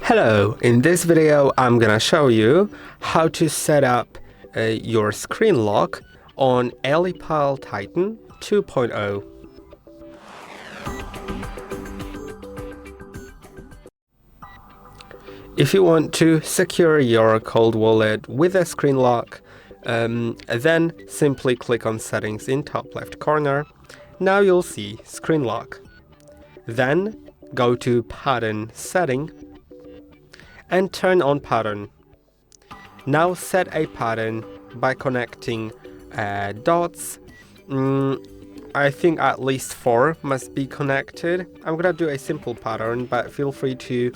Hello, in this video I'm gonna show you how to set up your screen lock on Ellipal Titan 2.0. If you want to secure your cold wallet with a screen lock, then simply click on Settings in top left corner. Now you'll see Screen Lock. Then go to Pattern Setting and turn on pattern. Now set a pattern by connecting dots. I think at least 4 must be connected. I'm gonna do a simple pattern, but feel free to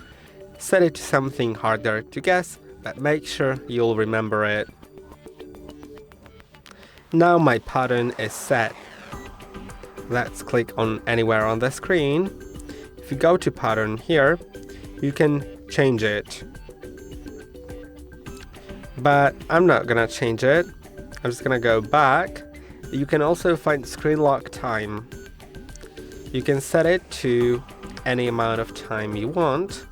set it to something harder to guess, but make sure you'll remember it. Now my pattern is set. Let's click on anywhere on the screen. If you go to pattern here, you can change it. But I'm not gonna change it. I'm just gonna go back. You can also find screen lock time. You can set it to any amount of time you want.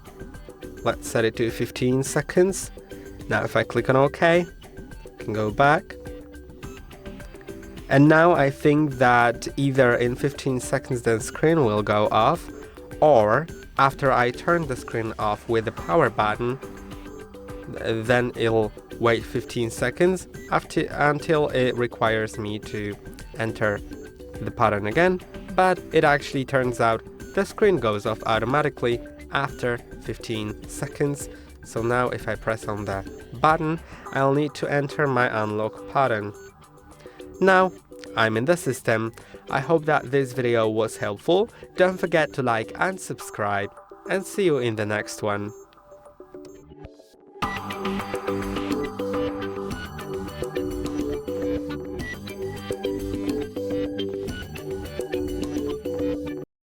Let's set it to 15 seconds. Now if I click on OK, I can go back. And now I think that either in 15 seconds the screen will go off, or after I turn the screen off with the power button, then it'll wait 15 seconds until it requires me to enter the pattern again. But it actually turns out the screen goes off automatically after 15 seconds. So now if I press on the button, I'll need to enter my unlock pattern. Now I'm in the system. I hope that this video was helpful. Don't forget to like and subscribe, and see you in the next one.